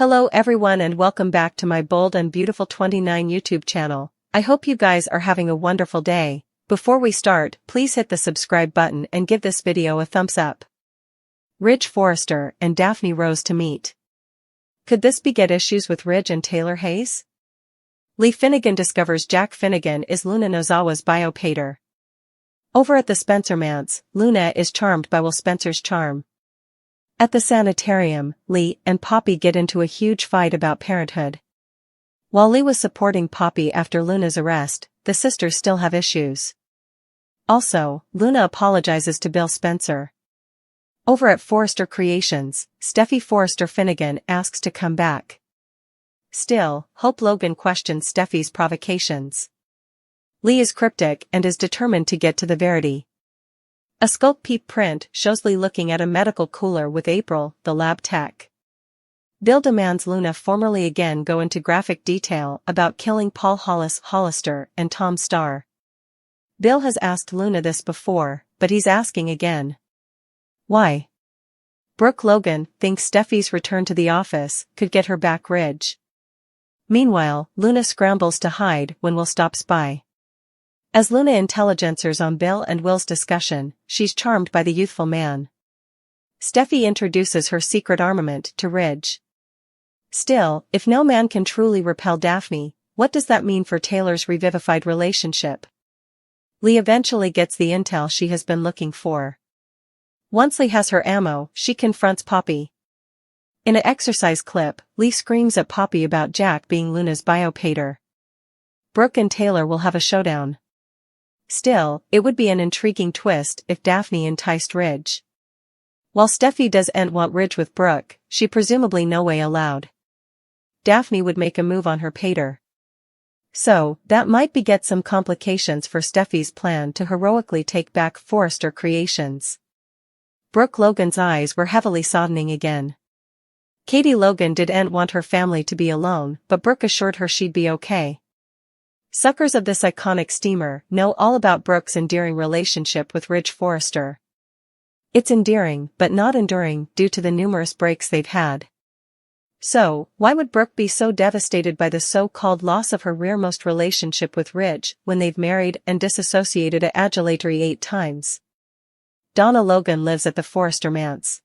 Hello everyone and welcome back to my Bold and Beautiful 29 YouTube channel. I hope you guys are having a wonderful day. Before we start, please hit the subscribe button and give this video a thumbs up. Ridge Forrester and Daphne rose to meet. Could this beget issues with Ridge and Taylor Hayes? Lee Finnegan discovers Jack Finnegan is Luna Nozawa's biopater. Over at the Spencer Manse, Luna is charmed by Will Spencer's charm. At the sanitarium, Lee and Poppy get into a huge fight about parenthood. While Lee was supporting Poppy after Luna's arrest, the sisters still have issues. Also, Luna apologizes to Bill Spencer. Over at Forrester Creations, Steffi Forrester Finnegan asks to come back. Still, Hope Logan questions Steffi's provocations. Lee is cryptic and is determined to get to the verity. A Sculpt Peep print shows Lee looking at a medical cooler with April, the lab tech. Bill demands Luna formally again go into graphic detail about killing Paul Hollister and Tom Starr. Bill has asked Luna this before, but he's asking again. Why? Brooke Logan thinks Steffi's return to the office could get her back Ridge. Meanwhile, Luna scrambles to hide when Will stops by. As Luna intelligencers on Bill and Will's discussion, she's charmed by the youthful man. Steffi introduces her secret armament to Ridge. Still, if no man can truly repel Daphne, what does that mean for Taylor's revivified relationship? Lee eventually gets the intel she has been looking for. Once Lee has her ammo, she confronts Poppy. In an exercise clip, Lee screams at Poppy about Jack being Luna's biopater. Brooke and Taylor will have a showdown. Still, it would be an intriguing twist if Daphne enticed Ridge. While Steffi doesn't want Ridge with Brooke, she presumably no way allowed. Daphne would make a move on her pater. So, that might beget some complications for Steffi's plan to heroically take back Forrester Creations. Brooke Logan's eyes were heavily soddening again. Katie Logan didn't want her family to be alone, but Brooke assured her she'd be okay. Suckers of this iconic steamer know all about Brooke's endearing relationship with Ridge Forrester. It's endearing but not enduring due to the numerous breaks they've had. So, why would Brooke be so devastated by the so-called loss of her rearmost relationship with Ridge when they've married and disassociated adulatory 8 times? Donna Logan lives at the Forrester Manse.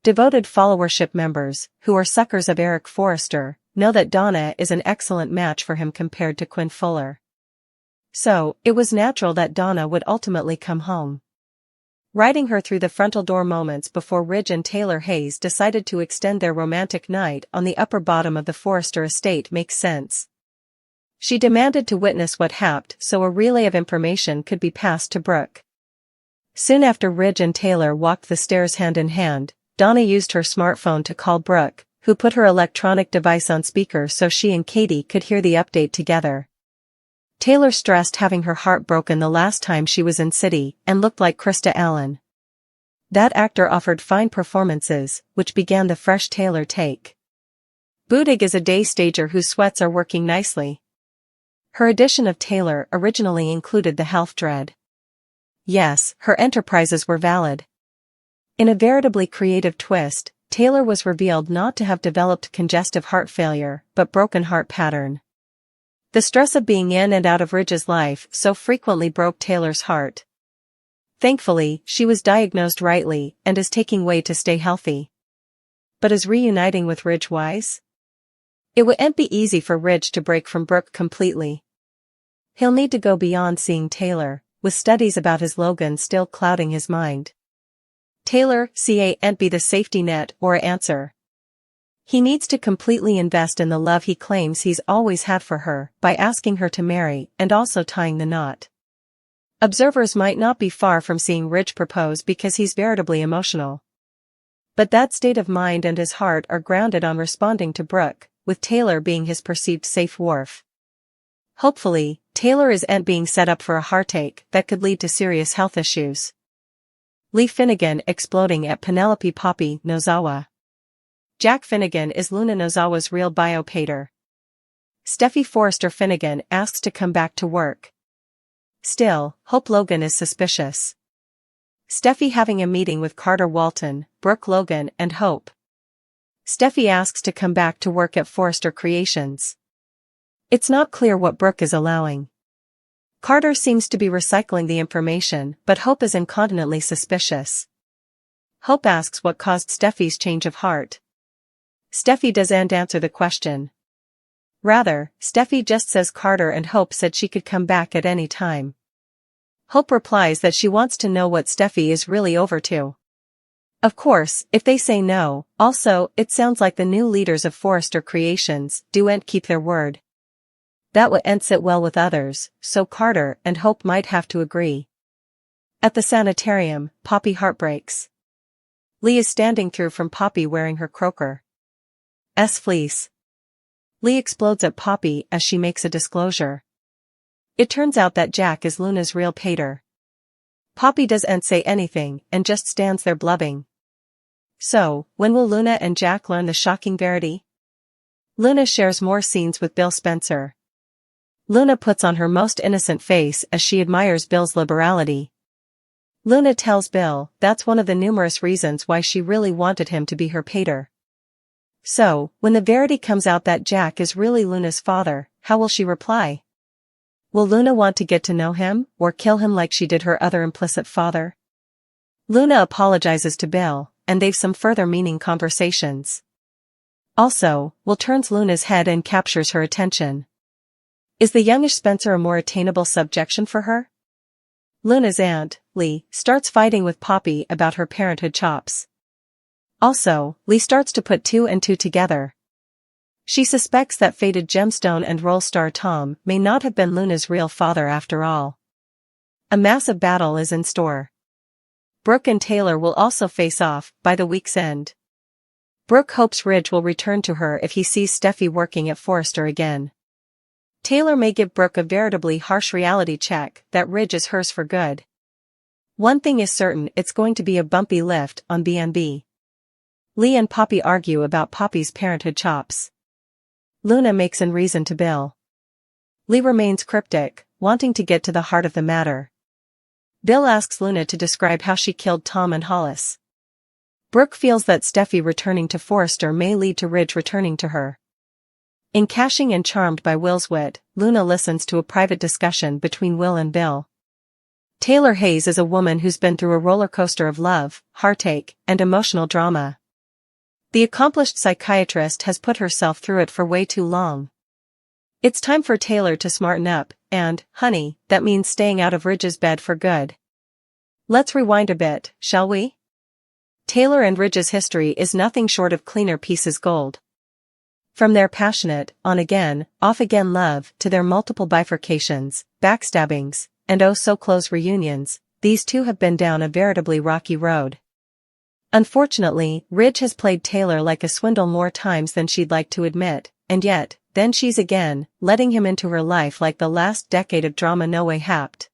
Devoted followership members, who are suckers of Eric Forrester, know that Donna is an excellent match for him compared to Quinn Fuller. So, it was natural that Donna would ultimately come home. Riding her through the frontal door moments before Ridge and Taylor Hayes decided to extend their romantic night on the upper bottom of the Forrester estate makes sense. She demanded to witness what happened so a relay of information could be passed to Brooke. Soon after Ridge and Taylor walked the stairs hand in hand, Donna used her smartphone to call Brooke, who put her electronic device on speaker so she and Katie could hear the update together. Taylor stressed having her heart broken the last time she was in city and looked like Krista Allen. That actor offered fine performances, which began the fresh Taylor take. Bootig is a day stager whose sweats are working nicely. Her edition of Taylor originally included the health dread. Yes, her enterprises were valid. In a veritably creative twist, Taylor was revealed not to have developed congestive heart failure, but broken heart pattern. The stress of being in and out of Ridge's life so frequently broke Taylor's heart. Thankfully, she was diagnosed rightly and is taking way to stay healthy. But is reuniting with Ridge wise? It wouldn't be easy for Ridge to break from Brooke completely. He'll need to go beyond seeing Taylor, with studies about his Logan still clouding his mind. Taylor can't be the safety net or answer. He needs to completely invest in the love he claims he's always had for her by asking her to marry and also tying the knot. Observers might not be far from seeing Ridge propose because he's veritably emotional. But that state of mind and his heart are grounded on responding to Brooke, with Taylor being his perceived safe wharf. Hopefully, Taylor isn't being set up for a heartache that could lead to serious health issues. Lee Finnegan exploding at Penelope Poppy Nozawa. Jack Finnegan is Luna Nozawa's real biopater. Steffi Forrester Finnegan asks to come back to work. Still, Hope Logan is suspicious. Steffi having a meeting with Carter Walton, Brooke Logan and Hope. Steffi asks to come back to work at Forrester Creations. It's not clear what Brooke is allowing. Carter seems to be recycling the information, but Hope is incontinently suspicious. Hope asks what caused Steffi's change of heart. Steffi doesn't answer the question. Rather, Steffi just says Carter and Hope said she could come back at any time. Hope replies that she wants to know what Steffi is really over to. Of course, if they say no, also, it sounds like the new leaders of Forrester Creations don't keep their word. That wouldn't sit well with others, so Carter and Hope might have to agree. At the sanitarium, Poppy heartbreaks. Lee is standing through from Poppy wearing her croaker's fleece. Lee explodes at Poppy as she makes a disclosure. It turns out that Jack is Luna's real pater. Poppy doesn't say anything and just stands there blubbing. So, when will Luna and Jack learn the shocking verity? Luna shares more scenes with Bill Spencer. Luna puts on her most innocent face as she admires Bill's liberality. Luna tells Bill that's one of the numerous reasons why she really wanted him to be her pater. So, when the verity comes out that Jack is really Luna's father, how will she reply? Will Luna want to get to know him, or kill him like she did her other implicit father? Luna apologizes to Bill, and they've some further meaning conversations. Also, Will turns Luna's head and captures her attention. Is the youngish Spencer a more attainable subjection for her? Luna's aunt, Lee, starts fighting with Poppy about her parenthood chops. Also, Lee starts to put two and two together. She suspects that faded gemstone and role star Tom may not have been Luna's real father after all. A massive battle is in store. Brooke and Taylor will also face off by the week's end. Brooke hopes Ridge will return to her if he sees Steffi working at Forrester again. Taylor may give Brooke a veritably harsh reality check that Ridge is hers for good. One thing is certain, it's going to be a bumpy lift on B&B. Lee and Poppy argue about Poppy's parenthood chops. Luna makes an reason to Bill. Lee remains cryptic, wanting to get to the heart of the matter. Bill asks Luna to describe how she killed Tom and Hollis. Brooke feels that Steffi returning to Forrester may lead to Ridge returning to her. In Cashing and Charmed by Will's wit, Luna listens to a private discussion between Will and Bill. Taylor Hayes is a woman who's been through a roller coaster of love, heartache, and emotional drama. The accomplished psychiatrist has put herself through it for way too long. It's time for Taylor to smarten up, and, honey, that means staying out of Ridge's bed for good. Let's rewind a bit, shall we? Taylor and Ridge's history is nothing short of cleaner pieces gold. From their passionate, on-again, off-again love to their multiple bifurcations, backstabbings, and oh-so-close reunions, these two have been down a veritably rocky road. Unfortunately, Ridge has played Taylor like a swindle more times than she'd like to admit, and yet, then she's again, letting him into her life like the last decade of drama no way happed.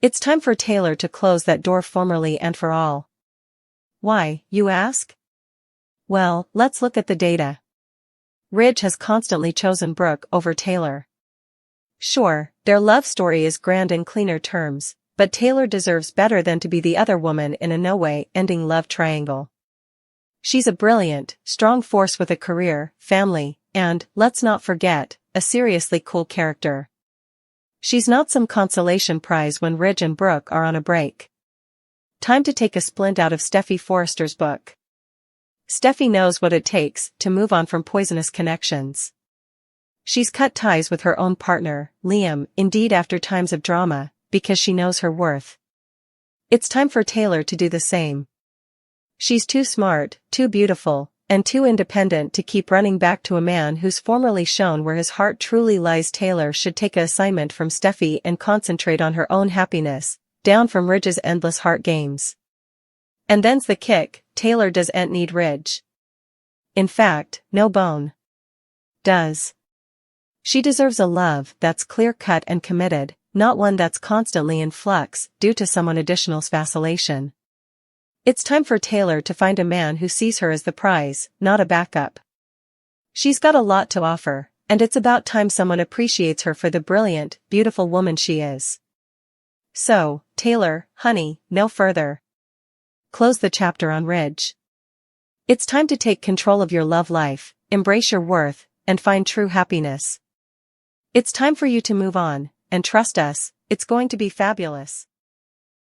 It's time for Taylor to close that door formally and for all. Why, you ask? Well, let's look at the data. Ridge has constantly chosen Brooke over Taylor. Sure, their love story is grand in cleaner terms, but Taylor deserves better than to be the other woman in a no-way-ending love triangle. She's a brilliant, strong force with a career, family, and, let's not forget, a seriously cool character. She's not some consolation prize when Ridge and Brooke are on a break. Time to take a splint out of Steffi Forrester's book. Steffi knows what it takes to move on from poisonous connections. She's cut ties with her own partner, Liam, indeed after times of drama, because she knows her worth. It's time for Taylor to do the same. She's too smart, too beautiful, and too independent to keep running back to a man who's formerly shown where his heart truly lies. Taylor should take an assignment from Steffi and concentrate on her own happiness, down from Ridge's endless heart games. And then's the kick, Taylor doesn't need Ridge. In fact, no bone. Does. She deserves a love that's clear-cut and committed, not one that's constantly in flux due to someone additional's vacillation. It's time for Taylor to find a man who sees her as the prize, not a backup. She's got a lot to offer, and it's about time someone appreciates her for the brilliant, beautiful woman she is. So, Taylor, honey, no further. Close the chapter on Ridge. It's time to take control of your love life, embrace your worth, and find true happiness. It's time for you to move on, and trust us, it's going to be fabulous.